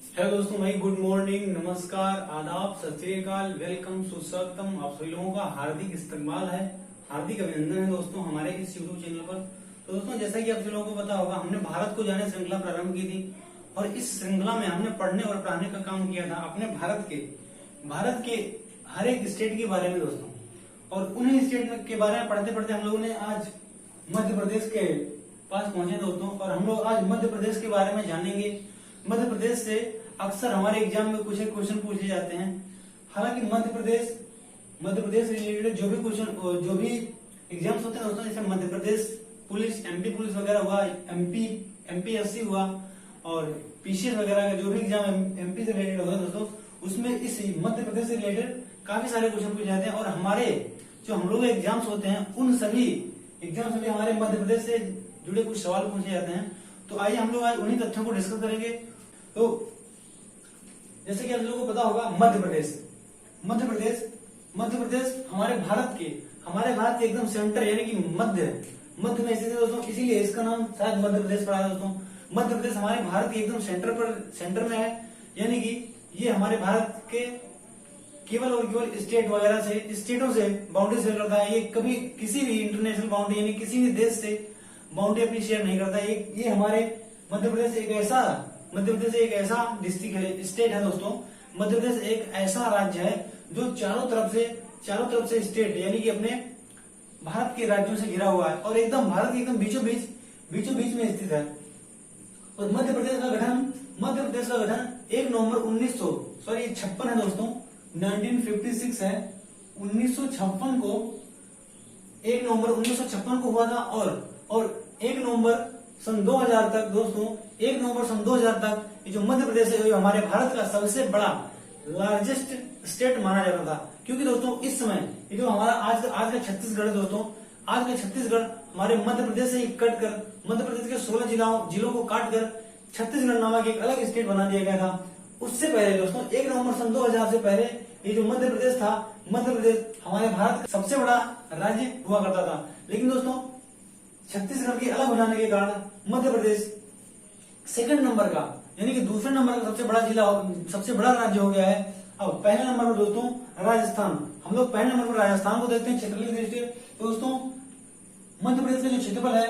Hello दोस्तों, भाई good morning, नमस्कार, आदाब, सत श्री अकाल, वेलकम, सुस्वागतम। आप सभी लोगों का हार्दिक इस्तकबाल है, हार्दिक अभिनंदन है दोस्तों हमारे इस यूट्यूब चैनल पर। तो दोस्तों, जैसा कि आप सभी लोगों को पता होगा, हमने भारत को जाने श्रृंखला प्रारंभ की थी और इस श्रृंखला में हमने पढ़ने और पढ़ाने का काम किया था अपने भारत के हर एक स्टेट के बारे में दोस्तों। और उन्हीं स्टेट के बारे में पढ़ते पढ़ते हम लोगों ने आज मध्य प्रदेश के पास पहुंचे दोस्तों। और हम लोग आज मध्य प्रदेश के बारे में जानेंगे। मध्य प्रदेश से अक्सर हमारे एग्जाम में कुछ क्वेश्चन पूछे जाते हैं। हालांकि मध्य प्रदेश रिलेटेड जो भी एग्जाम्स होते हैं दोस्तों, जैसे Madhya Pradesh police, MP police वगैरह हुआ, एमपीएससी हुआ और पीसीएस वगैरह का जो भी एग्जाम एमपी से रिलेटेड होता है दोस्तों, उसमें इस मध्य प्रदेश से रिलेटेड काफी सारे क्वेश्चन पूछे जाते हैं। और हमारे जो हम लोग एग्जाम्स होते हैं, उन सभी एग्जाम्स में हमारे मध्य प्रदेश से जुड़े कुछ सवाल पूछे जाते हैं। तो आइए हम लोग आज उन्हीं तथ्यों को डिस्कस करेंगे। तो जैसे कि आप लोगों को पता होगा, मध्य प्रदेश हमारे भारत के एकदम सेंटर यानी कि मध्य में स्थित है दोस्तों। इसीलिए इसका नाम शायद मध्य प्रदेश पड़ा है दोस्तों। मध्य प्रदेश हमारे भारत के एकदम सेंटर में है, यानी कि ये हमारे भारत के केवल और केवल स्टेटों से बाउंड्री शेयर करता है। ये कभी किसी भी इंटरनेशनल बाउंड्री यानी किसी भी देश से बाउंड्री अपनी शेयर नहीं करता। ये हमारे मध्य प्रदेश एक ऐसा डिस्ट्रिक्ट है, स्टेट है दोस्तों। मध्य प्रदेश एक ऐसा राज्य है जो चारों तरफ से स्टेट यानी कि अपने भारत के राज्यों से घिरा हुआ है और एकदम भारत के एकदम बीचों बीच में स्थित है। और मध्य प्रदेश का गठन 1 नवंबर 1956 है दोस्तों, 1956 है। 1956 को 1 नवंबर 1956 को हुआ था और 1 नवंबर सन 2000 तक दोस्तों, 1 नवंबर सन 2000 तक ये जो मध्य प्रदेश है, हमारे भारत का सबसे बड़ा लार्जेस्ट स्टेट माना जाता था। क्योंकि दोस्तों इस समय ये जो हमारा आज का छत्तीसगढ़ है दोस्तों, आज का छत्तीसगढ़ हमारे मध्य प्रदेश से कट कर, मध्य प्रदेश के 16 जिलों को काट कर छत्तीसगढ़ नामक एक अलग स्टेट बना दिया गया था। उससे पहले दोस्तों 1 नवंबर सन 2000 से पहले ये जो मध्य प्रदेश हमारे भारत का सबसे बड़ा राज्य हुआ करता था। लेकिन दोस्तों छत्तीसगढ़ के अलग हो जाने के कारण मध्य प्रदेश सेकंड नंबर का यानी कि दूसरे नंबर का सबसे बड़ा राज्य हो गया है। अब पहले नंबर पर दोस्तों राजस्थान, हम लोग पहले नंबर पर राजस्थान को देखते हैं क्षेत्रफल की दृष्टि से। तो दोस्तों मध्य प्रदेश का जो क्षेत्रफल है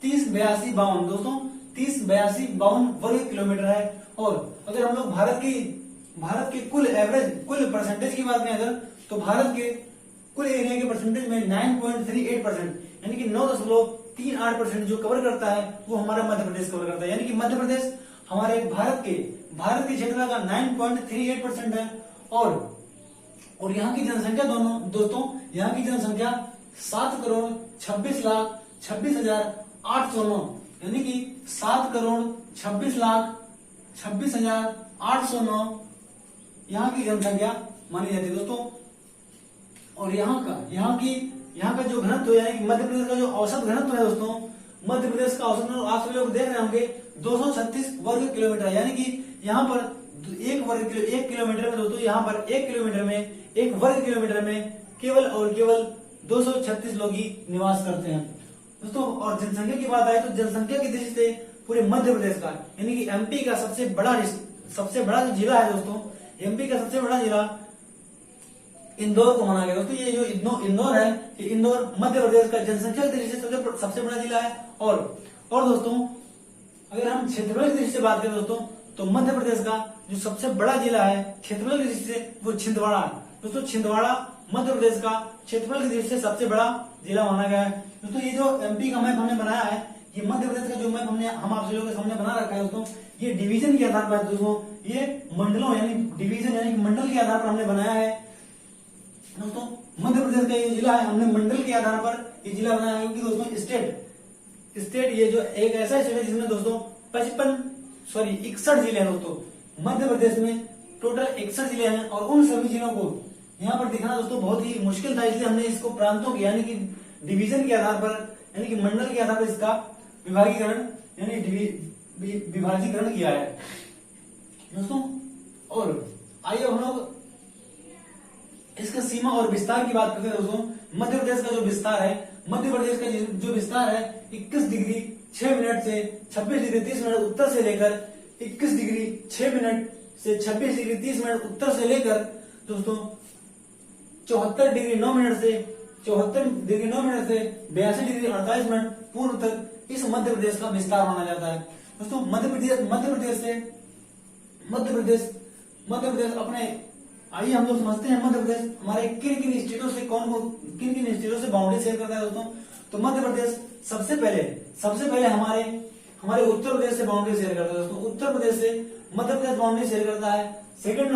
3082 दोस्तों, 3082 वर्ग किलोमीटर है। और अगर हम लोग भारत के कुल परसेंटेज की बात करें अगर, तो भारत के कुल एरिया के परसेंटेज में 9.38% यानी कि 9.38% जो कवर करता है वो हमारा मध्य प्रदेश कवर करता है। यानी कि मध्य प्रदेश हमारे भारत के क्षेत्र का 9.38% है। और यहाँ की जनसंख्या दोस्तों यहाँ की जनसंख्या 7,26,26,809 यानी कि 7,26,26,809 यहाँ की जनसंख्या मानी जाती है दोस्तों। और यहाँ का जो घनत्व यानी कि मध्य प्रदेश का जो औसत घनत्व है दोस्तों, मध्य प्रदेश का औसत घनत्व आप सभी लोग देख रहे होंगे 236 वर्ग किलोमीटर। यानी कि यहाँ पर 1 किलोमीटर में दोस्तों, यहाँ पर 1 वर्ग किलोमीटर में केवल और केवल 236 लोग ही निवास करते हैं दोस्तों। और जनसंख्या की बात आए तो जनसंख्या की दृष्टि से पूरे मध्य प्रदेश का यानी कि एमपी का सबसे बड़ा जो जिला है दोस्तों, एमपी का सबसे बड़ा जिला इंदौर को माना गया दोस्तों। ये जो इंदौर है, ये इंदौर मध्य प्रदेश का जनसंख्या की दृष्टि से सबसे बड़ा जिला है। और दोस्तों अगर हम क्षेत्रफल की दृष्टि से बात करें दोस्तों, तो मध्य प्रदेश का जो सबसे बड़ा जिला है क्षेत्रफल की दृष्टि से वो छिंदवाड़ा है दोस्तों। छिंदवाड़ा मध्य प्रदेश का क्षेत्रफल की दृष्टि से सबसे बड़ा जिला माना गया है दोस्तों। ये जो एमपी का मैप हमने बनाया है, ये मध्य प्रदेश का जो मैप हम आप लोगों के सामने बना रखा है दोस्तों, ये डिवीजन के आधार पर दोस्तों, ये मंडलों यानी डिवीजन यानी मंडल के आधार पर हमने बनाया है दोस्तों। मध्य प्रदेश का ये जिला है, हमने मंडल के आधार पर ये जिला बनाया है। क्योंकि दोस्तों स्टेट ये जो एक ऐसा स्टेट है जिसमें दोस्तों 61 जिले हैं दोस्तों। मध्य प्रदेश में टोटल 61 जिले हैं और उन सभी जिलों को यहाँ पर दिखाना दोस्तों बहुत ही मुश्किल था, इसलिए हमने इसको प्रांतों के यानी कि डिवीजन के आधार पर यानी कि मंडल के आधार पर इसका विभाजीकरण किया है दोस्तों। और आइए हम लोग इसका सीमा और विस्तार की बात करते हैं दोस्तों। मध्य प्रदेश का जो विस्तार है, मध्य प्रदेश का जो विस्तार है 21 डिग्री 6 मिनट से 26 डिग्री 30 मिनट उत्तर से लेकर 21 डिग्री 6 मिनट से 26 डिग्री 30 मिनट उत्तर से लेकर दोस्तों 74 डिग्री 9 मिनट से 82 डिग्री 48 मिनट पूर्व तक इस मध्य प्रदेश का विस्तार माना जाता है। दोस्तों मध्य प्रदेश अपने, आइए हम लोग समझते हैं मध्य प्रदेश हमारे किन किन स्टेटों से बाउंड्री शेयर करता है दोस्तों। तो मध्य प्रदेश सबसे पहले हमारे उत्तर प्रदेश से बाउंड्री शेयर करता है दोस्तों। उत्तर प्रदेश से मध्य प्रदेश बाउंड्री शेयर करता है। सेकंड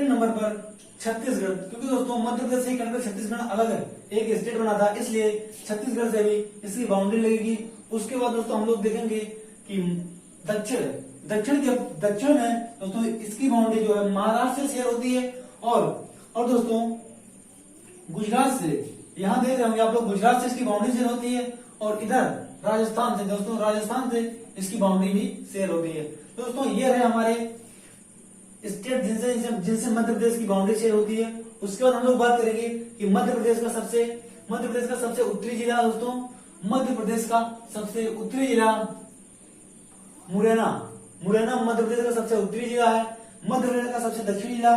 नंबर पर छत्तीसगढ़, क्योंकि दोस्तों मध्य प्रदेश से ही छत्तीसगढ़ अलग एक स्टेट बना था, इसलिए छत्तीसगढ़ से भी इसकी बाउंड्री लगेगी। उसके बाद दोस्तों हम लोग देखेंगे कि दक्षिण में दोस्तों इसकी बाउंड्री जो है महाराष्ट्र से शेयर होती है और दोस्तों गुजरात से, यहाँ देख रहे होंगे आप लोग, गुजरात से इसकी बाउंड्री शेयर होती है और इधर राजस्थान से इसकी बाउंड्री भी शेयर होती है। दोस्तों ये है हमारे स्टेट जिनसे मध्य प्रदेश की बाउंड्री शेयर होती है। उसके बाद हम लोग बात करेंगे कि मध्य प्रदेश का सबसे उत्तरी जिला दोस्तों, मध्य प्रदेश का सबसे उत्तरी जिला मुरैना मध्य प्रदेश का सबसे उत्तरी जिला है। मध्य प्रदेश का सबसे दक्षिणी जिला,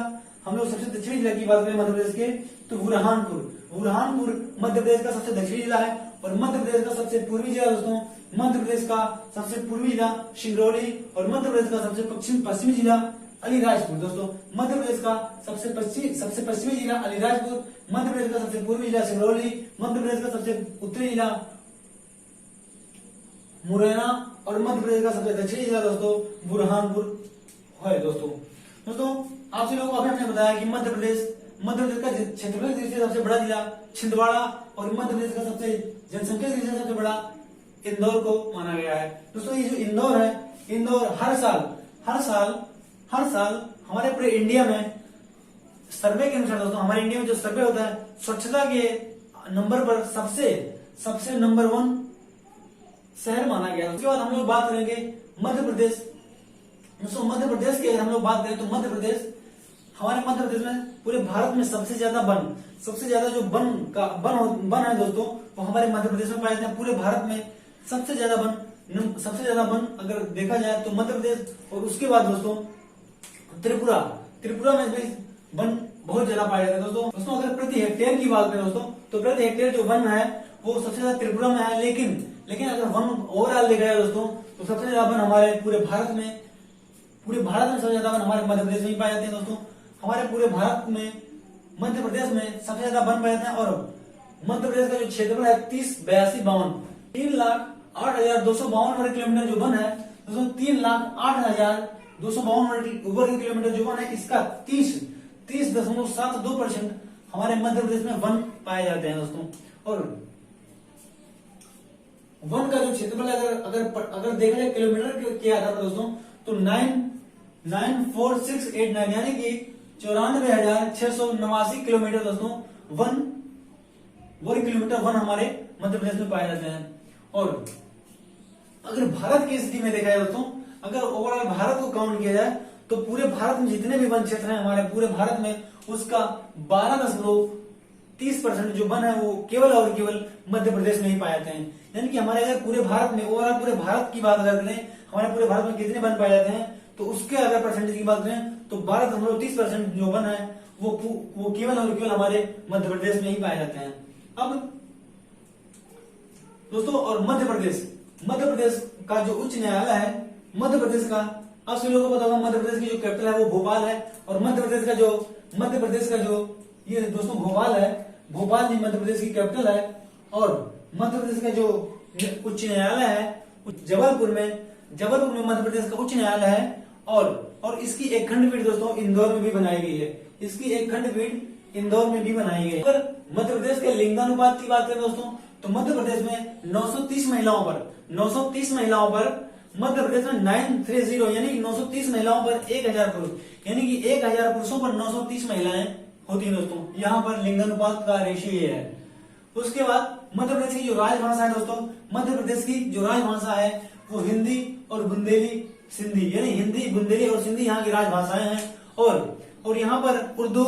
हम लोग सबसे दक्षिणी जिला की बात करें मध्य प्रदेश के, तो बुरहानपुर मध्य प्रदेश का सबसे दक्षिणी जिला है। और मध्य प्रदेश का सबसे पूर्वी जिला दोस्तों, मध्य प्रदेश का सबसे पूर्वी जिला सिंगरौली और मध्य प्रदेश का सबसे पश्चिमी जिला अलीराजपुर। दोस्तों मध्य प्रदेश का सबसे पश्चिमी जिला अलीराजपुर, मध्य प्रदेश का सबसे पूर्वी जिला सिंगरौली, मध्य प्रदेश का सबसे उत्तरी जिला मुरैना और मध्य प्रदेश का सबसे दक्षिणी जिला दोस्तों बुरहानपुर है। दोस्तों आप सभी लोगों को अभी हमने बताया कि मध्य प्रदेश का क्षेत्रफल दृष्टि से सबसे बड़ा जिला छिंदवाड़ा और मध्य प्रदेश का सबसे जनसंख्या दृष्टि से सबसे बड़ा इंदौर को माना गया है। दोस्तों ये जो इंदौर है, इंदौर हर साल हमारे पूरे इंडिया में सर्वे के अनुसार दोस्तों, हमारे इंडिया में जो सर्वे होता है स्वच्छता के नंबर पर सबसे नंबर 1 शहर माना गया है। उसके बाद हम लोग बात करेंगे मध्य प्रदेश। दोस्तों मध्य प्रदेश की अगर हम लोग बात करें तो हमारे मध्य प्रदेश में पूरे भारत में सबसे ज्यादा जो वन है दोस्तों, वो हमारे मध्य प्रदेश में पाए जाते हैं। पूरे भारत में सबसे ज्यादा वन अगर देखा जाए तो मध्य प्रदेश, और उसके बाद दोस्तों त्रिपुरा में भी वन बहुत ज्यादा पाए जाते हैं दोस्तों। अगर प्रति हेक्टेयर की बात करें दोस्तों, तो प्रति हेक्टेयर जो वन है वो सबसे ज्यादा त्रिपुरा में है। लेकिन अगर वन ओवरऑल देखा जाए दोस्तों, तो सबसे ज्यादा वन हमारे पूरे भारत में सबसे ज्यादा वन हमारे मध्य प्रदेश में ही पाए जाते हैं दोस्तों। हमारे पूरे भारत में मध्य प्रदेश में सबसे ज्यादा वन पाए जाते हैं। और मध्य प्रदेश का जो क्षेत्रफल है 3,08,252 वर्ग किलोमीटर जो वन है दोस्तों, 3,08,252 वर्ग किलोमीटर जो वन है, इसका 30.72% हमारे मध्य प्रदेश में वन पाए जाते हैं दोस्तों। और वन का जो क्षेत्रफल अगर देखा जाए किलोमीटर के आधार पर दोस्तों, तो 94689 यानी कि 94,689 किलोमीटर दोस्तों वर्ग किलोमीटर वन हमारे मध्य प्रदेश में पाए जाते हैं। और अगर भारत की स्थिति में देखा जाए दोस्तों, अगर ओवरऑल भारत को काउंट किया जाए तो पूरे भारत में जितने भी वन क्षेत्र हैं हमारे पूरे भारत में, उसका 12.30% जो वन है वो केवल और केवल मध्य प्रदेश में ही पाए जाते हैं। यानी कि हमारे अगर पूरे भारत में ओवरऑल पूरे भारत की बात करें, हमारे पूरे भारत में कितने वन पाए जाते हैं, तो उसके अगर परसेंटेज की बात करें तो 12.30% जो वन है वो केवल और केवल हमारे मध्य प्रदेश में ही पाए जाते हैं। अब दोस्तों और मध्य प्रदेश का जो उच्च न्यायालय है, मध्य प्रदेश का, आप सभी लोगों को पता होगा मध्य प्रदेश की जो कैपिटल है वो भोपाल है। और मध्य प्रदेश का जो ये दोस्तों भोपाल है, भोपाल जी मध्य प्रदेश की कैपिटल है। और मध्य प्रदेश का जो उच्च न्यायालय है जबलपुर में मध्य प्रदेश का उच्च न्यायालय है। और इसकी एक खंडपीठ दोस्तों इंदौर में भी बनाई गई है। अगर मध्य प्रदेश के लिंगानुपात की बात करें दोस्तों, तो मध्य प्रदेश में 930 महिलाओं पर मध्य प्रदेश में 930 यानी कि 930 महिलाओं पर 1000 पुरुष, यानी कि 1000 पुरुषों पर 930 महिलाएं होती हैं दोस्तों। यहाँ पर लिंगानुपात का रेशियो ये है। उसके बाद मध्य प्रदेश की जो राजभाषा है दोस्तों, मध्य प्रदेश की जो राजभाषा है वो हिंदी और बुंदेली सिंधी, यानी हिंदी, बुंदेली और सिंधी यहाँ की राजभाषाएं हैं। और यहाँ पर उर्दू,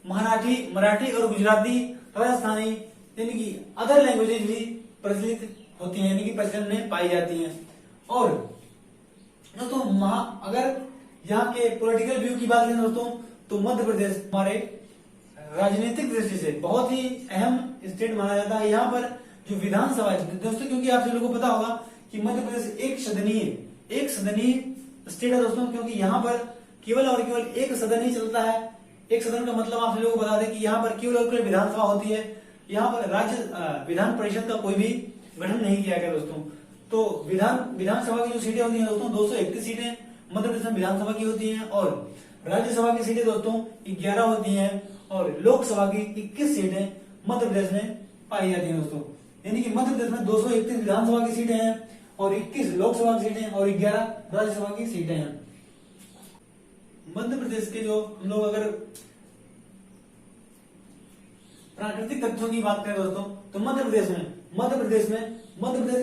मराठी और गुजराती, राजस्थानी यानी कि अदर लैंग्वेजेज भी प्रचलित होती हैं, यानी कि प्रचलन में पाई जाती हैं। और दोस्तों अगर यहाँ के पॉलिटिकल व्यू की बात करें दोस्तों, तो मध्य प्रदेश हमारे राजनीतिक दृष्टि से बहुत ही अहम स्टेट माना जाता है। यहाँ पर जो विधानसभा है दोस्तों, क्योंकि आप सभी लोगों को पता होगा कि मध्य प्रदेश एक सदनीय स्टेट है दोस्तों, क्योंकि यहाँ पर केवल और केवल एक सदन ही चलता है। एक सदन का मतलब आप सभी लोगों को बता दें कि यहाँ पर केवल और केवल विधानसभा होती है। यहाँ पर राज्य विधान परिषद का कोई भी गठन नहीं किया गया दोस्तों। तो विधानसभा की जो सीटें होती हैं दोस्तों, 231 सीटें मध्य प्रदेश में विधानसभा की होती हैं, और राज्यसभा की सीटें दोस्तों 11 होती हैं, और लोकसभा की 21 सीटें मध्य प्रदेश में पाई जाती हैं दोस्तों। यानी कि मध्य प्रदेश में 231 विधानसभा की सीटें हैं, और 21 लोकसभा की सीटें और 11 राज्यसभा की सीटें हैं। मध्य प्रदेश के जो हम लोग अगर प्राकृतिक तथ्यों की बात करें दोस्तों, तो मध्य प्रदेश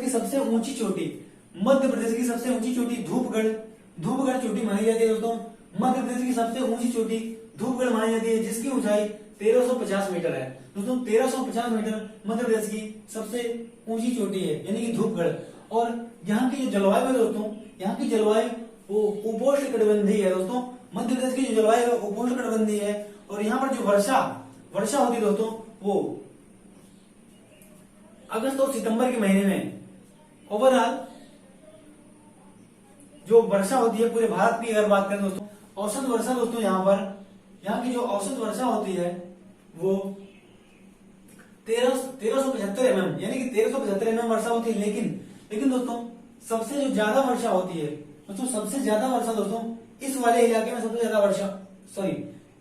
की सबसे ऊंची चोटी, धूपगढ़ चोटी मानी जाती है दोस्तों। मध्य प्रदेश की सबसे ऊंची चोटी धूपगढ़ मानी जाती है, जिसकी ऊंचाई 1350 मीटर है दोस्तों। 1350 मीटर मध्य प्रदेश की सबसे ऊंची चोटी है, यानी कि धूपगढ़। और यहाँ की जो जलवायु है दोस्तों, यहाँ की जलवायु वो उपोष्णकटिबंधीय है दोस्तों। मध्य प्रदेश की जो जलवायु है उपोष्णकटिबंधीय है, और यहाँ पर जो वर्षा होती है दोस्तों, वो अगस्त और सितंबर के महीने में ओवरऑल जो वर्षा होती है पूरे भारत की अगर बात करें दोस्तों, औसत वर्षा दोस्तों यहाँ की जो औसत वर्षा होती है वो 1375 mm, यानी कि 1375 mm वर्षा होती है। लेकिन दोस्तों सबसे जो ज्यादा वर्षा होती है दोस्तों, सबसे ज्यादा वर्षा दोस्तों इस वाले इलाके में सबसे ज्यादा वर्षा,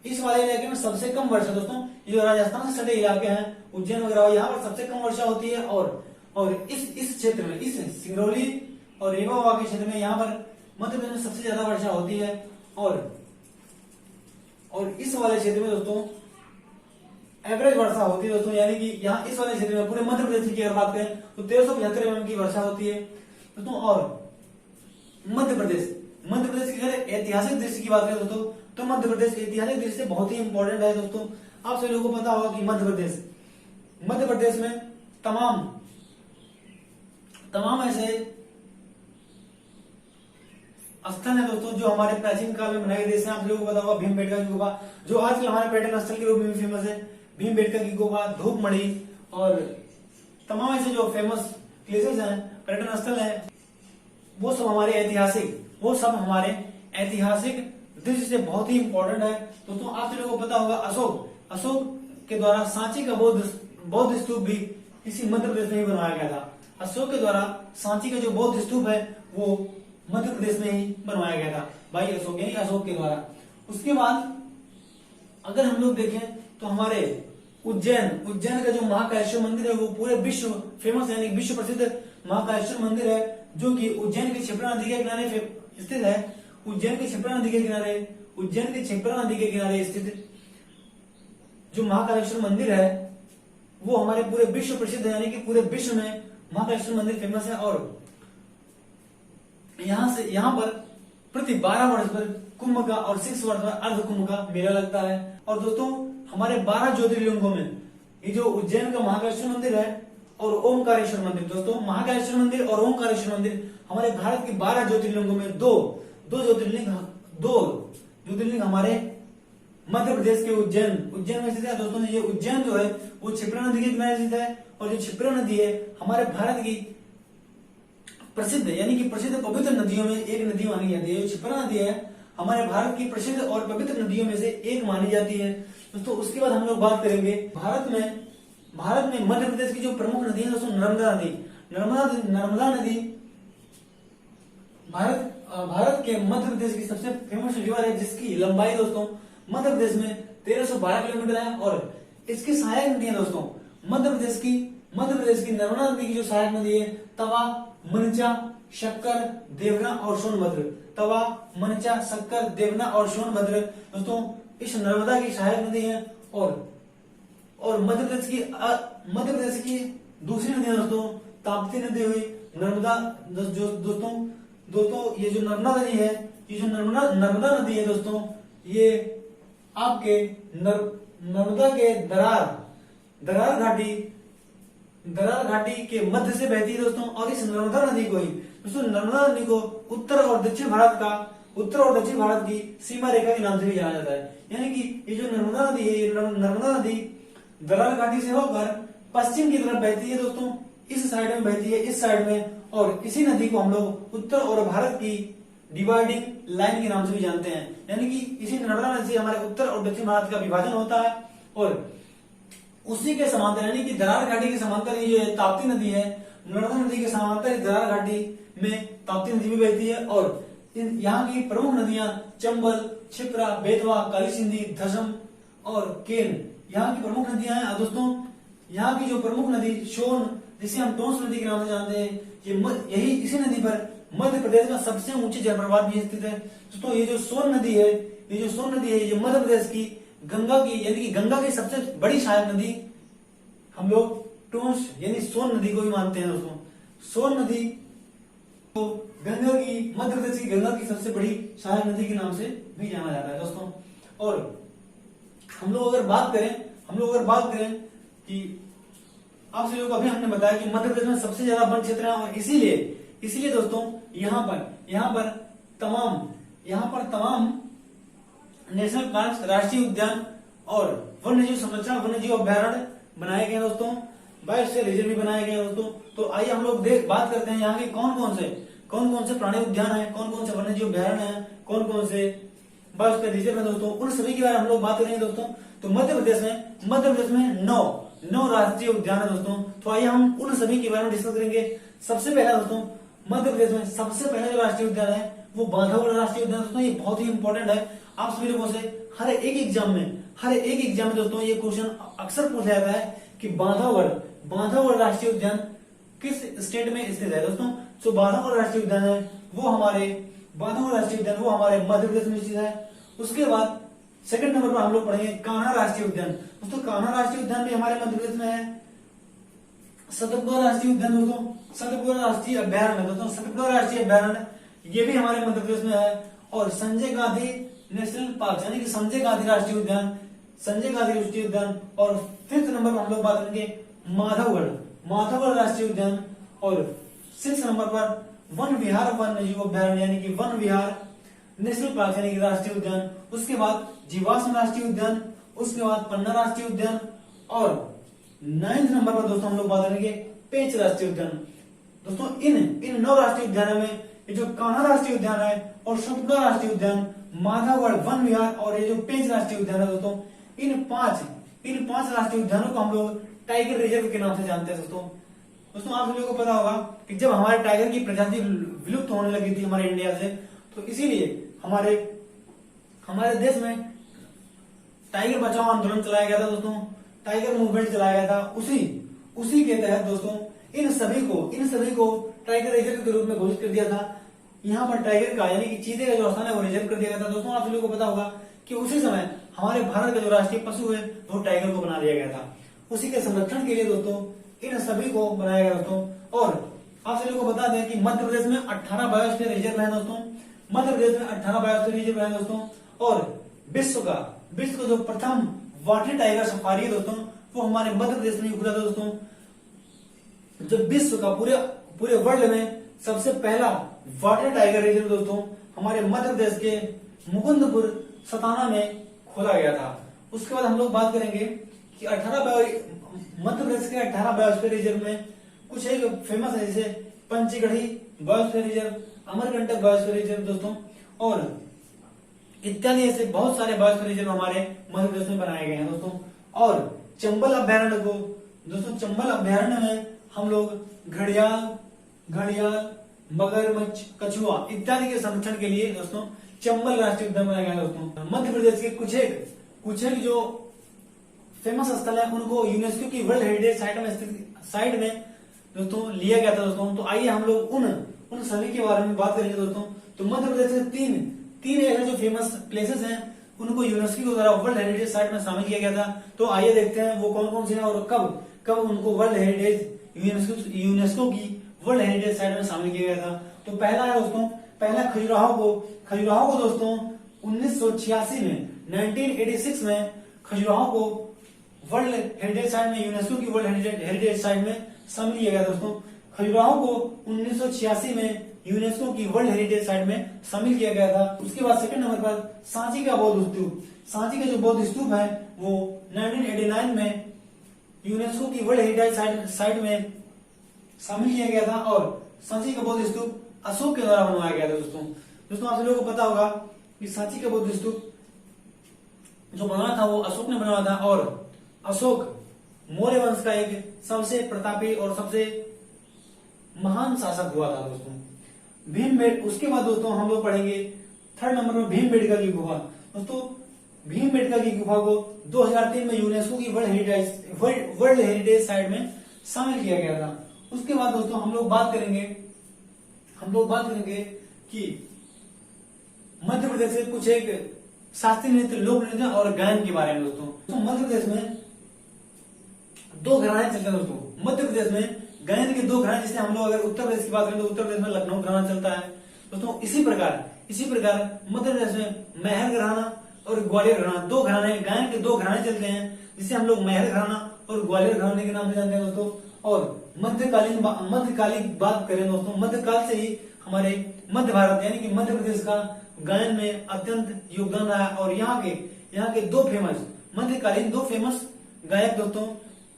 इस वाले इलाके में सबसे कम वर्षा दोस्तों। ये जो राजस्थान से सटे इलाके हैं, उज्जैन वगैरह, यहाँ पर सबसे कम वर्षा होती है। और इस क्षेत्र में, इस सिंगरौली और रीवा के क्षेत्र में यहाँ पर मध्य प्रदेश में सबसे ज्यादा वर्षा होती है। और इस वाले क्षेत्र में दोस्तों एवरेज वर्षा होती है दोस्तों, यानी कि यहाँ इस वाले क्षेत्र में पूरे मध्य प्रदेश की अगर बात करें तो 1375 mm की वर्षा होती है दोस्तों। और मध्य प्रदेश की अगर ऐतिहासिक दृष्टि की बात करें दोस्तों, तो मध्य प्रदेश ऐतिहासिक दृष्टि से बहुत ही इंपॉर्टेंट है दोस्तों। आप सभी लोगों को पता होगा कि मध्य प्रदेश में तमाम ऐसे स्थल है दोस्तों जो हमारे प्राचीन काल में बनाए गए। जैसे आप लोगों को पता होगा भीमबेटका की गुफा, जो आजकल हमारे पर्यटन स्थल के रूप में फेमस है। भीमबेटका की गुफा, धूपमढ़ी, और तमाम ऐसे जो फेमस प्लेसेस हैं, पर्यटन स्थल हैं, वो सब हमारे ऐतिहासिक दृष्टि से बहुत ही इंपॉर्टेंट है दोस्तों। आप लोगों को पता होगा अशोक के द्वारा सांची का बौद्ध स्तूप भी इसी मध्य प्रदेश में ही बनवाया गया था। अशोक के द्वारा सांची का जो बौद्ध स्तूप है वो मध्य प्रदेश में ही बनवाया गया था भाई अशोक, यानी अशोक के द्वारा। उसके बाद अगर हम लोग देखें तो हमारे उज्जैन का जो महाकालेश्वर मंदिर है वो पूरे विश्व फेमस है, यानी विश्व प्रसिद्ध महाकालेश्वर मंदिर है, जो कि उज्जैन की क्षिप्रा नदी के किनारे स्थित है। उज्जैन की क्षिप्रा नदी के किनारे स्थित जो महाकालेश्वर मंदिर है वो हमारे पूरे विश्व प्रसिद्ध है, यानी कि पूरे विश्व में महाकालेश्वर मंदिर फेमस है। और यहाँ पर प्रति 12 वर्ष पर कुंभ का और 6 वर्ष पर अर्ध कुंभ का मेला लगता है। और दोस्तों हमारे 12 ज्योतिर्लिंगों में ये जो उज्जैन का महाकालेश्वर मंदिर है और ओमकारेश्वर मंदिर, दोस्तों महाकालेश्वर मंदिर और ओमकारेश्वर मंदिर हमारे भारत के 12 ज्योतिर्लिंगों में दो ज्योतिर्लिंग हमारे मध्य प्रदेश के उज्जैन में स्थित है दोस्तों। ये उज्जैन जो है वो क्षिप्रा नदी के किनारे स्थित है, और जो क्षिप्रा नदी है हमारे भारत की प्रसिद्ध, यानी कि प्रसिद्ध पवित्र नदियों में एक नदी मानी जाती है। क्षिप्रा नदी है हमारे भारत की प्रसिद्ध और पवित्र नदियों में से एक मानी जाती है दोस्तों। उसके बाद हम लोग बात करेंगे भारत में मध्य प्रदेश की जो प्रमुख नदी है दोस्तों, नर्मदा नदी भारत के मध्य प्रदेश की सबसे फेमस रिवर है, जिसकी लंबाई दोस्तों मध्य प्रदेश में 1312 किलोमीटर है। और इसकी सहायक नदी है दोस्तों मध्य प्रदेश की नर्मदा नदी की जो सहायक नदी है तवा, मनचा, शक्कर, देवना और सोनभद्र। तवा, मनचा, शक्कर, देवना और सोनभद्र दोस्तों इस नर्मदा की सहायक नदी है। और मध्य प्रदेश की दूसरी नदी दोस्तों ताप्ती नदी हुई, नर्मदा। दोस्तों ये जो नर्मदा नदी है, ये जो नर्मदा नदी है दोस्तों, ये आपके नर्मदा के दरार घाटी के मध्य से बहती है दोस्तों। और इस नर्मदा नदी को उत्तर और दक्षिण भारत का उत्तर और दक्षिण भारत की सीमा रेखा के नाम से भी जाना जाता है। यानी कि ये जो नर्मदा नदी है, ये नर्मदा नदी दरार घाटी से होकर पश्चिम की तरफ बहती है दोस्तों, इस साइड में बहती है, इस साइड में, और इसी नदी को हम लोग उत्तर और भारत की डिवाइडिंग लाइन के नाम से भी जानते हैं। यानी कि इसी नर्मदा नदी से हमारे उत्तर और दक्षिण भारत का विभाजन होता है, और उसी के समांतर यानी कि दरार घाटी के समांतर ये ताप्ती नदी है, नर्मदा नदी के समांतर दरार घाटी में ताप्ती नदी भी बहती है। और यहाँ की प्रमुख नदियां चंबल, क्षिप्रा, बेतवा, काली सिंधी, धसम और केन यहाँ की प्रमुख नदियां हैं दोस्तों। यहाँ की जो प्रमुख नदी सोन, जिसे हम टोंस नदी के नाम से जानते हैं, यही इसी नदी पर मध्य प्रदेश का सबसे ऊंचे जलप्रपात भी स्थित है दोस्तों। ये जो सोन नदी है, ये मध्य प्रदेश की गंगा की यानी कि गंगा की सबसे बड़ी सहायक नदी हम लोग टोंस यानी सोन नदी को भी मानते हैं दोस्तों। सोन नदी को गंगा की, मध्य प्रदेश की गंगा की सबसे बड़ी सहायक नदी के नाम से भी जाना जाता है दोस्तों। और हम लोग अगर बात करें कि आप सभी को अभी हमने बताया कि मध्य प्रदेश में सबसे ज्यादा वन क्षेत्र है, और इसीलिए दोस्तों यहाँ पर तमाम नेशनल पार्क, राष्ट्रीय उद्यान और वन्यजीव संरक्षण, वन्यजीव अभ्यारण्य बनाए गए दोस्तों, बायोस्फीयर रिजर्व भी बनाए गए दोस्तों। तो आइए हम लोग बात करते हैं यहाँ के कौन कौन से प्राणी उद्यान है, कौन कौन से वन्यजीव अभ्यारण्य है, कौन कौन से बायोस्फीयर रिजर्व है दोस्तों। उन सभी के बारे में हम लोग बात करेंगे दोस्तों। तो मध्य प्रदेश में नौ राष्ट्रीय उद्यान है दोस्तों। तो आइए हम उन सभी के बारे में डिस्कस करेंगे। सबसे पहला दोस्तों, मध्य प्रदेश में सबसे पहला जो राष्ट्रीय उद्यान है वो बांधवगढ़ राष्ट्रीय उद्यान दोस्तों। ये बहुत ही इंपॉर्टेंट है, आप सभी लोगों से हर एक एग्जाम में दोस्तों ये क्वेश्चन अक्सर पूछा जाता है कि बांधवगढ़ राष्ट्रीय उद्यान किस स्टेट में स्थित है दोस्तों। तो बांधवगढ़ राष्ट्रीय उद्यान है वो हमारे मध्य प्रदेश में स्थित है। उसके बाद सेकंड नंबर पर हम लोग पढ़ेंगे कान्हा राष्ट्रीय उद्यान दोस्तों। कान्हा राष्ट्रीय उद्यान भी हमारे मध्य प्रदेश में है। सतपुड़ा राष्ट्रीय उद्यान दोस्तों, सतपुड़ा राष्ट्रीय अभ्यारण्य दोस्तों, सतपुड़ा राष्ट्रीय अभ्यारण्य ये भी हमारे मध्य प्रदेश में है। और संजय गांधी नेशनल पार्क यानी कि संजय गांधी राष्ट्रीय उद्यान। और फिफ्थ नंबर पर हम लोग बात करेंगे माधवगढ़ राष्ट्रीय उद्यान। और सिक्स नंबर पर वन विहार वन्यजीव अभ्यारण्य यानी कि वन विहार नेशनल पार्क यानी कि राष्ट्रीय उद्यान। उसके बाद जीवाश्म राष्ट्रीय उद्यान, उसके बाद पन्ना राष्ट्रीय उद्यान। और 9th नंबर पर दोस्तों हम लोग बात करेंगे पेंच राष्ट्रीय उद्यान दोस्तों। इन 9 राष्ट्रीय उद्यानों में ये जो कान्हा राष्ट्रीय उद्यान है और सतपुड़ा राष्ट्रीय उद्यान, माधवगढ़ वन विहार और ये जो पेंच राष्ट्रीय उद्यान है दोस्तों, इन पांच राष्ट्रीय उद्यानों को हम लोग टाइगर रिजर्व के नाम से जानते हैं दोस्तों। आप सभी को पता होगा कि जब हमारे टाइगर की प्रजाति विलुप्त होने लगी थी हमारे इंडिया से, तो इसीलिए हमारे देश में टाइगर बचाओ आंदोलन चलाया गया था दोस्तों, टाइगर मूवमेंट चलाया गया था। उसी के तहत दोस्तों इन सभी को टाइगर रिजर्व के रूप में घोषित कर दिया था। यहाँ पर टाइगर का यानी कि चीते का जो स्थान है वो रिजर्व कर दिया गया था दोस्तों। आप सभी को पता होगा कि उसी समय हमारे भारत का जो राष्ट्रीय पशु है वो टाइगर को बना दिया गया था। उसी के संरक्षण के लिए दोस्तों इन सभी को बनाया गया दोस्तों। और आप सभी को बता दें कि मध्य प्रदेश में 18 बायोस्फीयर रिजर्व है दोस्तों। मध्य प्रदेश में 18 बायोस्फीयर रिजर्व है दोस्तों। और विश्व का जो प्रथम वाटर टाइगर सफारी है दोस्तों वो हमारे मध्य प्रदेश में खुला था दोस्तों। जो विश्व का पूरे वर्ल्ड में सबसे पहला वाटर टाइगर रिजर्व दोस्तों हमारे मध्य प्रदेश के मुकुंदपुर सताना में खोला गया था। उसके बाद हम लोग बात करेंगे कि मध्य प्रदेश के 18 बायोस्फीयर रिजर्व में कुछ एक फेमस है, जैसे पंचगढ़ी biosphere reserve, Amarkantak biosphere reserve दोस्तों, और इत्यादि ऐसे बहुत सारे बायोस्फीयर रिजर्व हमारे मध्य प्रदेश में बनाए गए हैं दोस्तों। और चंबल अभ्यारण्य में हम लोग घड़ियाल, मगरमच्छ, कछुआ इत्यादि के संरक्षण के लिए दोस्तों चंबल राष्ट्रीय उद्यान बनाया गया दोस्तों। मध्य प्रदेश के कुछ एक जो फेमस स्थल है उनको यूनेस्को की वर्ल्ड हेरिटेज साइट में दोस्तों लिया गया था दोस्तों। तो आइए हम लोग उन सभी के बारे में बात करेंगे दोस्तों। तो मध्य प्रदेश के तीन ऐसे जो फेमस प्लेसेस हैं उनको यूनेस्को के द्वारा वर्ल्ड हेरिटेज साइट में शामिल किया गया था। तो आइए देखते हैं वो कौन कौन से हैं और कब उनको वर्ल्ड हेरिटेज यूनेस्को की वर्ल्ड हेरिटेज साइट में शामिल किया गया था। तो पहला है दोस्तों, खजुराहो को दोस्तों 1986 में 1986 में खजुराहो को वर्ल्ड हेरिटेज साइट में, यूनेस्को की वर्ल्ड हेरिटेज साइट में शामिल किया गया दोस्तों। खजुराहो को 1986 में यूनेस्को की वर्ल्ड हेरिटेज साइट में शामिल किया गया था। उसके बाद सेकंड नंबर पर सांची का बौद्ध स्तूप। सांची का जो बौद्ध स्तूप है वो 1989 में यूनेस्को की वर्ल्ड हेरिटेज साइट में शामिल किया गया था और सांची का बौद्ध स्तूप अशोक के द्वारा बनवाया गया था। दोस्तों आप लोगों को पता होगा कि सांची का बौद्ध स्तूप जो बनवाया था वो अशोक ने बनवाया था और अशोक मौर्य वंश का एक सबसे प्रतापी और सबसे महान शासक हुआ था। दोस्तों भीमबेटका, उसके बाद दोस्तों हम लोग पढ़ेंगे थर्ड नंबर में भीमबेटका की गुफा। दोस्तों भीमबेटका की गुफा को 2003 में यूनेस्को की वर्ल्ड हेरिटेज साइट में शामिल किया गया था। उसके बाद दोस्तों हम लोग बात करेंगे कि मध्य प्रदेश से कुछ एक शास्त्रीय नृत्य, लोक नृत्य और गायन के बारे में। दोस्तों मध्य प्रदेश में दो घराने चलते हैं। दोस्तों मध्य प्रदेश में गायन के दो घराने, जैसे हम लोग अगर उत्तर प्रदेश की बात करें तो उत्तर प्रदेश में लखनऊ घराना चलता है। दोस्तों इसी प्रकार मध्य प्रदेश में महर घराना और ग्वालियर घराना, दो घराने, गायन के दो घराने चलते हैं, जिसे हम लोग महर घराना और ग्वालियर घराने के नाम से जानते हैं। दोस्तों और मध्यकालीन बात करें दोस्तों, मध्यकाल से ही हमारे मध्य भारत यानी कि मध्य प्रदेश का गायन में अत्यंत योगदान रहा है। और यहाँ के मध्यकालीन दो फेमस गायक दोस्तों,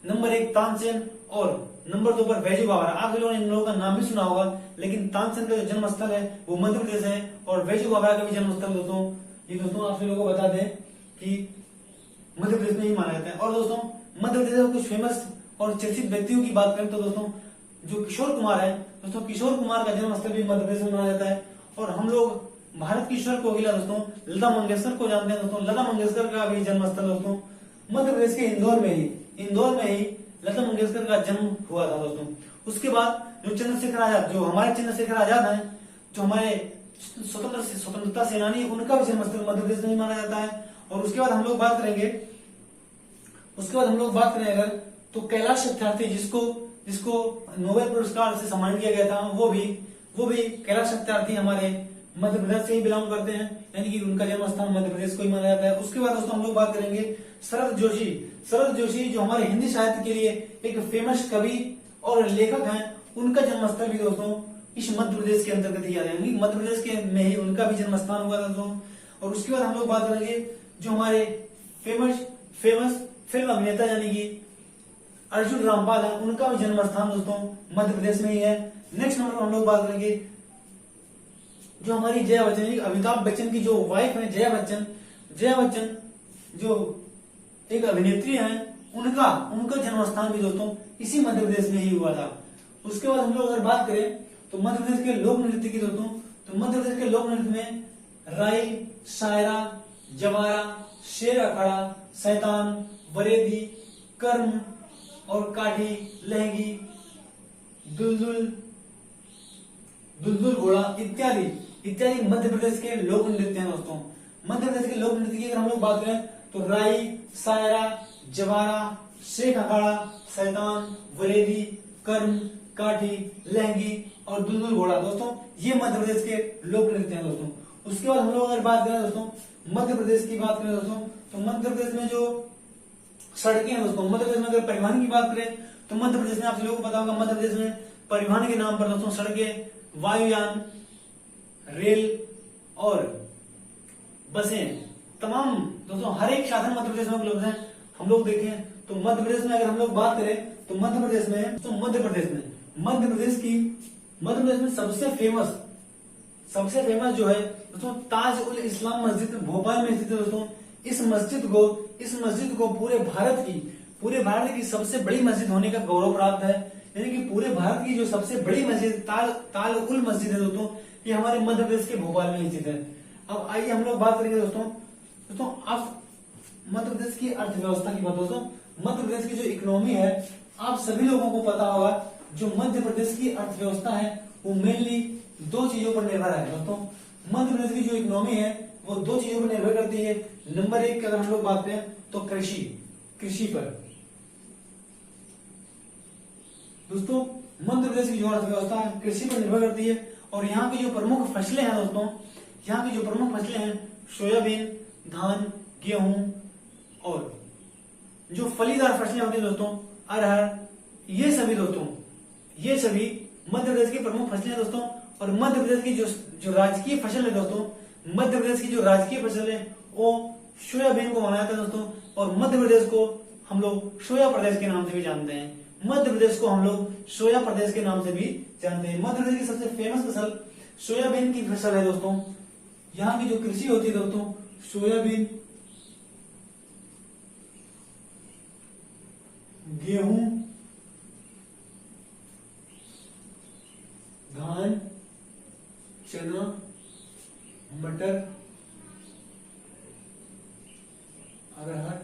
नंबर 1 तानसेन और नंबर 2 पर बैजू बावरा। आप लोगों ने इन लोगों का नाम भी सुना होगा, लेकिन तानसेन का जो जन्म स्थल है वो मध्य प्रदेश है और बैजू बावरा का भी जन्म स्थल दोस्तों आप लोगों को बता दें कि मध्य प्रदेश में ही माना जाता है। और दोस्तों मध्य प्रदेश में कुछ फेमस और चर्चित व्यक्तियों की बात करें तो दोस्तों जो किशोर कुमार है, दोस्तों किशोर कुमार का जन्म स्थल भी मध्य प्रदेश में माना जाता है। और हम लोग भारत की स्वर कोकिला दोस्तों लता मंगेशकर को जानते हैं। दोस्तों लता मंगेशकर का भी जन्म स्थल दोस्तों मध्य प्रदेश के इंदौर में ही लता मंगेशकर का जन्म हुआ था। दोस्तों उसके बाद जो चंद्रशेखर आजाद, जो हमारे चंद्रशेखर आजाद हैं, जो हमारे स्वतंत्रता सेनानी, उनका भी जन्म स्थल मध्य प्रदेश में ही माना जाता है। और उसके बाद हम लोग बात करेंगे अगर तो कैलाश सत्यार्थी, जिसको नोबेल पुरस्कार से सम्मानित किया गया था, वो भी कैलाश सत्यार्थी हमारे मध्य प्रदेश से ही बिलोंग करते हैं, यानी कि उनका जन्म स्थान मध्य प्रदेश को ही माना जाता है। उसके बाद दोस्तों हम लोग बात करेंगे शरद जोशी जो हमारे हिंदी साहित्य के लिए एक फेमस कवि और लेखक हैं। उनका जन्म स्थल भी दोस्तों इस मध्य प्रदेश के अंतर्गत ही आता है, यानी मध्य प्रदेश के में ही उनका भी जन्म स्थान हुआ था दोस्तों। और उसके बाद हम लोग बात करेंगे जो हमारे फेमस फिल्म अभिनेता यानी कि अर्जुन रामपाल है, उनका भी जन्म स्थान दोस्तों मध्य प्रदेश में ही है। नेक्स्ट नंबर पर हम लोग बात करेंगे जो हमारी जया बच्चन, अमिताभ बच्चन की जो वाइफ है जया बच्चन जो एक अभिनेत्री हैं, उनका जन्म स्थान भी दोस्तों इसी मध्य प्रदेश में ही हुआ था। उसके बाद हम लोग अगर बात करें तो मध्य प्रदेश के लोक नृत्य की दोस्तों, तो मध्य प्रदेश के लोक नृत्य में राई, शायरा, जवारा, शेर अखाड़ा, शैतान, वरेदी, कर्म और काठी, लहंगी, दुलदुल घोड़ा इत्यादि मध्य प्रदेश के लोक नृत्य हैं। दोस्तों मध्य प्रदेश के लोक नृत्य की अगर हम लोग बात करें तो राई, शायरा, जवारा, शेख अखाड़ा, शैतान, वरेदी, कर्म, काठी, लहंगी और दुलदुल घोड़ा, दोस्तों ये मध्य प्रदेश के लोक नृत्य हैं। दोस्तों उसके बाद हम लोग अगर बात करें दोस्तों मध्य प्रदेश की बात करें दोस्तों, तो मध्य प्रदेश में जो सड़कें हैं दोस्तों, मध्य प्रदेश में अगर परिवहन की बात करें तो मध्य प्रदेश में आप लोगों को पता होगा, मध्य प्रदेश में परिवहन के नाम पर दोस्तों सड़कें, वायुयान, रेल और बसें, तमाम दोस्तों हर एक साधन मध्य प्रदेश में उपलब्ध है। हम लोग देखें तो मध्य प्रदेश में अगर हम लोग बात करें तो मध्य प्रदेश में सबसे फेमस जो है दोस्तों ताज उल इस्लाम मस्जिद भोपाल में स्थित है। दोस्तों इस मस्जिद को पूरे भारत की सबसे बड़ी मस्जिद होने का गौरव प्राप्त है, यानी कि पूरे भारत की जो सबसे बड़ी मस्जिद ताल उल मस्जिद है दोस्तों, ये हमारे मध्य प्रदेश के भोपाल में स्थित है। अब आइए हम लोग बात करेंगे दोस्तों आप मध्य प्रदेश की अर्थव्यवस्था की बात। दोस्तों मध्य प्रदेश की जो इकोनॉमी है, आप सभी लोगों को पता होगा, जो मध्य प्रदेश की अर्थव्यवस्था है वो मेनली दो चीजों पर निर्भर है। दोस्तों मध्य प्रदेश की जो इकोनॉमी है वो दो चीजों पर निर्भर करती है। नंबर 1 की अगर हम लोग बात करें तो कृषि पर। दोस्तों मध्य प्रदेश की जो अर्थव्यवस्था है कृषि पर निर्भर करती है। और यहाँ की जो प्रमुख फसलें हैं दोस्तों, सोयाबीन, धान, गेहूं और जो फलीदार फसलें होती है दोस्तों, अरहर, ये सभी मध्य प्रदेश की प्रमुख फसलें हैं दोस्तों। और मध्य प्रदेश की जो राजकीय फसल है दोस्तों, मध्य प्रदेश की जो राजकीय फसल है वो सोयाबीन को माना जाता है दोस्तों। और मध्य प्रदेश को हम लोग सोया प्रदेश के नाम से भी जानते हैं। मध्य प्रदेश को हम लोग सोया प्रदेश के नाम से भी जानते हैं। मध्य प्रदेश की सबसे फेमस फसल सोयाबीन की फसल है दोस्तों। यहाँ की जो कृषि होती है दोस्तों, सोयाबीन, गेहूं, धान, चना, मटर, अरहर,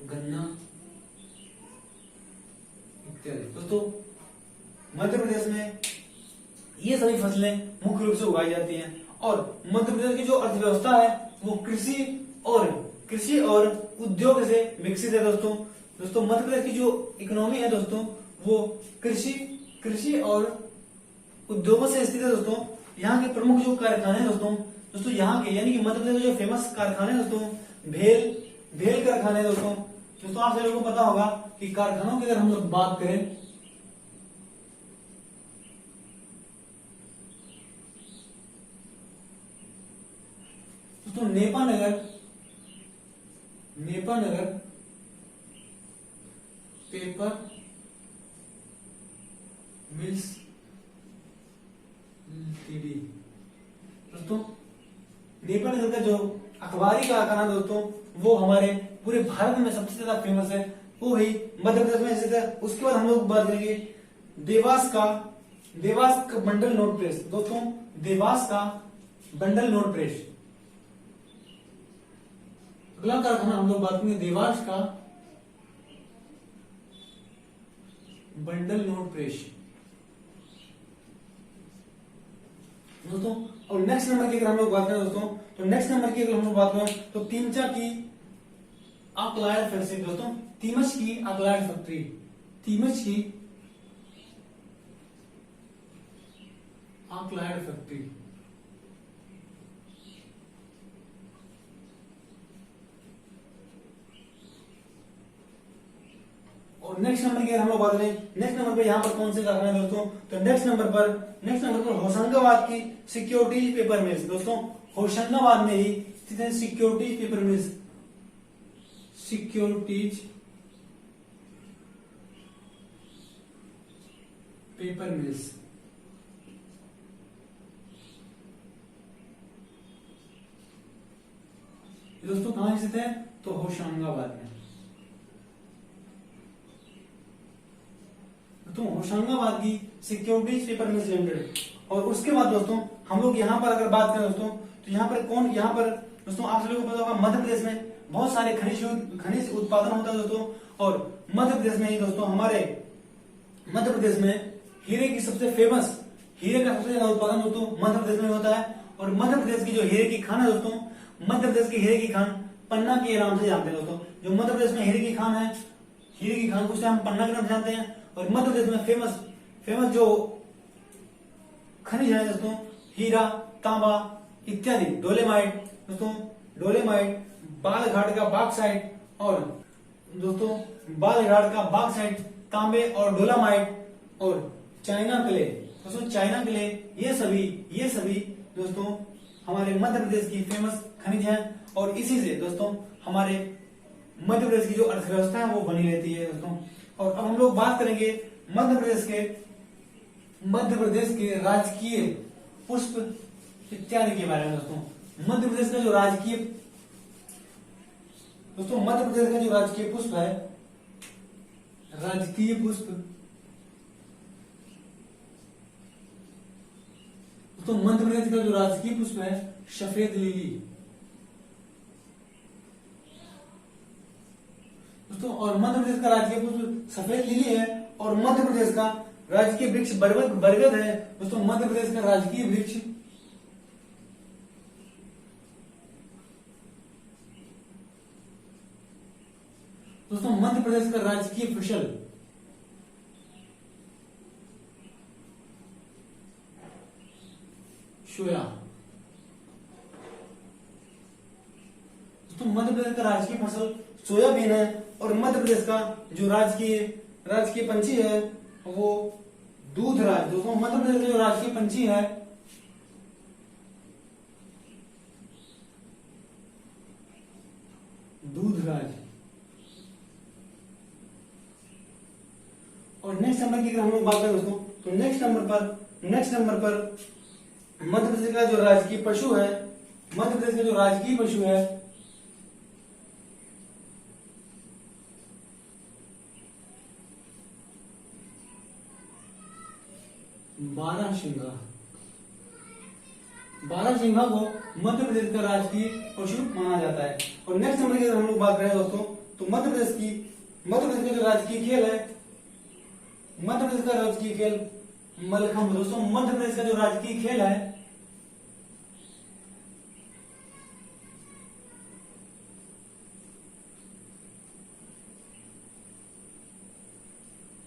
गन्ना इत्यादि। दोस्तों मध्य प्रदेश में ये सभी फसलें मुख्य रूप से उगाई जाती हैं। और मध्य प्रदेश की जो अर्थव्यवस्था है वो कृषि और उद्योग से विकसित है दोस्तों मध्य प्रदेश की जो इकोनॉमी है दोस्तों वो कृषि और उद्योगों से स्थित है दोस्तों। यहाँ के प्रमुख जो कारखाने हैं दोस्तों यहाँ के यानी कि मध्य प्रदेश के जो फेमस कारखाने हैं दोस्तों, भेल कारखाने दोस्तों आप सभी लोगों को पता होगा कि कारखानों की अगर हम लोग बात करें दोस्तों, नेपानगर पेपर मिल्स टीडी दोस्तों, नेपानगर का जो अखबारी कारखाना दोस्तों वो हमारे पूरे भारत में सबसे ज्यादा फेमस है, वो ही मध्य प्रदेश में स्थित है। उसके बाद हम लोग बात करेंगे देवास का बंडल नोट प्रेस दोस्तों, देवास का बंडल नोट प्रेस। अगला कारखाना हम लोग बात करेंगे देवास का बंडल नोट प्रेस दोस्तों। और नेक्स्ट नंबर की अगर हम लोग बात करें दोस्तों, तो नेक्स्ट नंबर की अगर हम लोग बात करें तो तीमचा की अक्लायड फैक्ट्री दोस्तों, तीमच की अक्लायड फैक्ट्री, तीमच की अक्लायड फैक्ट्री। और नेक्स्ट नंबर की अगर हम लोग बात करें, नेक्स्ट नंबर पर यहाँ पर कौन से कारखाने हैं दोस्तों, तो नेक्स्ट नंबर पर होशंगाबाद की सिक्योरिटी पेपर मिल्स दोस्तों, होशंगाबाद में ही स्थित है security paper mills, securities paper mills दोस्तों कहां स्थित है, तो होशंगाबाद में। तो होशंगाबाद की सिक्योरिटीज पेपर मिल्स लिमिटेड। और उसके बाद दोस्तों हम लोग यहाँ पर अगर बात करें दोस्तों, तो यहाँ पर दोस्तों आप सभी को पता होगा मध्य प्रदेश में बहुत सारे खनिज उत्पादन होता है दोस्तों। और मध्य प्रदेश में ही दोस्तों हमारे मध्य प्रदेश में हीरे का सबसे ज्यादा उत्पादन दोस्तों मध्य प्रदेश में होता है। और मध्य प्रदेश की जो हीरे की खान है दोस्तों, मध्य प्रदेश की हीरे की खान पन्ना के नाम से जानते हैं दोस्तों। जो मध्य प्रदेश में हीरे की खान है, हीरे की खान को हम पन्ना के नाम से जानते हैं। और मध्य प्रदेश में फेमस जो खनिज है दोस्तों, हीरा, तांबा इत्यादि, डोलेमाइट दोस्तों, बालघाट का बॉक्साइट और दोस्तों बालघाट का बॉक्साइट, तांबे और डोलामाइट और चाइना क्ले दोस्तों, चाइना क्ले ये सभी दोस्तों हमारे मध्य प्रदेश की फेमस खनिज हैं। और इसी से दोस्तों हमारे मध्य प्रदेश की जो अर्थव्यवस्था है वो बनी रहती है दोस्तों। और अब हम लोग बात करेंगे मध्य प्रदेश के राजकीय पुष्प इत्यादि के बारे में दोस्तों। मध्य प्रदेश का जो राजकीय पुष्प है, राजकीय पुष्प दोस्तों, मध्य प्रदेश का जो राजकीय पुष्प है सफेद लिली दोस्तों। और मध्य प्रदेश का राजकीय पुष्प सफेद लिली है। और मध्य प्रदेश का राजकीय वृक्ष बरगद है दोस्तों। मध्य प्रदेश का राजकीय वृक्ष दोस्तों, मध्य प्रदेश का राजकीय फसल सोया दोस्तों, मध्य प्रदेश का राजकीय फसल सोयाबीन है। और मध्य प्रदेश का जो राजकीय पंछी है वो दूधराज। दोस्तों मध्य प्रदेश का जो राजकीय पंछी है दूधराज। और नेक्स्ट नंबर की अगर हम लोग बात करें दोस्तों, तो नेक्स्ट नंबर पर मध्य प्रदेश का जो राजकीय पशु है, मध्य प्रदेश का जो राजकीय पशु है बारहसिंघा। बारहसिंघा को मध्य प्रदेश का राजकीय पशु माना जाता है। और नेक्स्ट नंबर की अगर हम लोग बात करें दोस्तों, तो मध्य प्रदेश का जो राजकीय खेल है, मध्य प्रदेश का राजकीय खेल मलखंभ। दोस्तों मध्य प्रदेश का जो राजकीय खेल है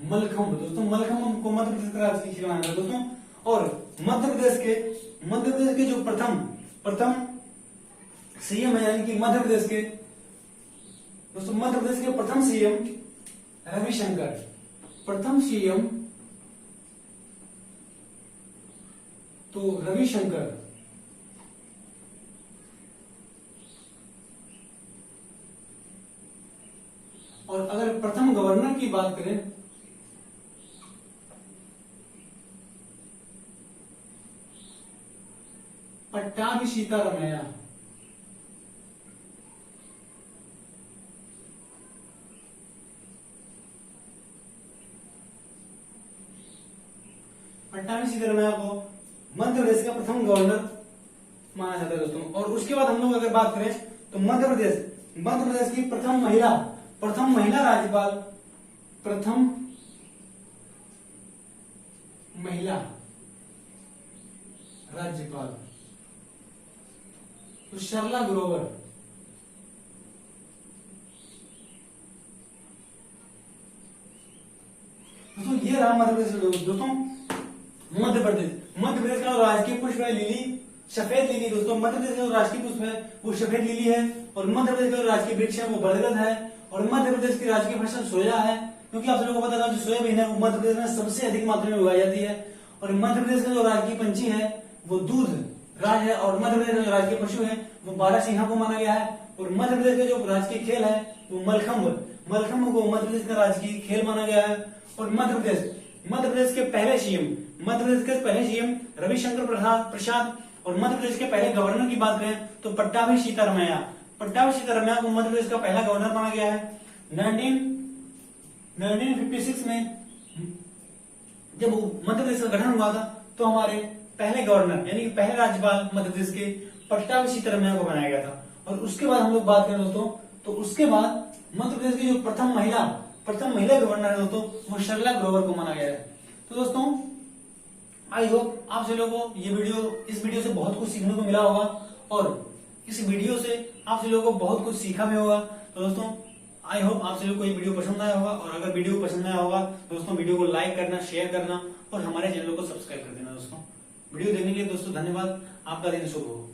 मलखंभ। दोस्तों मलखंभ को मध्य प्रदेश का राजकीय खेल माना जाता है दोस्तों। और मध्य प्रदेश के जो प्रथम सीएम है, यानी कि मध्य प्रदेश के दोस्तों, मध्य प्रदेश के प्रथम सीएम रविशंकर। प्रथम सीएम तो रविशंकर। और अगर प्रथम गवर्नर की बात करें, पट्टाभी सीतारमैया। पट्टाभी सीतारमैया को मध्य प्रदेश का प्रथम गवर्नर माना जाता है दोस्तों। और उसके बाद हम लोग अगर बात करें तो मध्य प्रदेश की प्रथम महिला राज्यपाल, प्रथम महिला राज्यपाल तो सरला ग्रोवर। दोस्तों ये रहा मध्य प्रदेश। दोस्तों मध्य प्रदेश का राजकीय पुष्प है लिली, सफेद लिली। दोस्तों मध्य प्रदेश का जो राजकीय पुष्प है वो सफेद लिली है। और मध्य प्रदेश का जो राजकीय वृक्ष है वो बरगद है। और मध्य प्रदेश की राजकीय फसल सोया है, क्योंकि आप लोगों को पता था जो सोयाबीन है वो मध्य प्रदेश में सबसे अधिक मात्रा में उगाई जाती है। और मध्य प्रदेश का जो राजकीय पंछी है वो दूध राज है। और मध्य प्रदेश का जो राजकीय पशु है वो बारहसिंघा को माना गया है। और मध्य प्रदेश का जो राजकीय खेल है वो मलखंभ को मध्य प्रदेश का राजकीय खेल माना गया है। और मध्य प्रदेश के पहले सीएम रविशंकर प्रसाद। और मध्य प्रदेश के पहले गवर्नर की बात करें तो पट्टाभी सीतारमैया को मध्य प्रदेश का पहला गवर्नर माना गया है। 1956 में जब मध्य प्रदेश का गठन हुआ था तो हमारे पहले गवर्नर यानी कि पहले राज्यपाल मध्य प्रदेश के पट्टाभी सीतारमैया को बनाया गया था। और उसके बाद हम लोग बात करें दोस्तों, तो उसके बाद मध्य प्रदेश की जो प्रथम महिला गवर्नर है दोस्तों वो सरला ग्रोवर को माना गया है। तो दोस्तों आई होप आप सभी लोगों को इस वीडियो से बहुत कुछ सीखने को मिला होगा। और इस वीडियो से आप सभी लोगों को बहुत कुछ सीखा भी होगा। तो दोस्तों आई होप आप सभी लोगों को ये वीडियो पसंद आया होगा। और अगर वीडियो पसंद आया होगा दोस्तों वीडियो को लाइक करना, शेयर करना और हमारे चैनल को सब्सक्राइब कर देना। दोस्तों वीडियो देखने के लिए दोस्तों धन्यवाद। आपका दिन शुभ हो।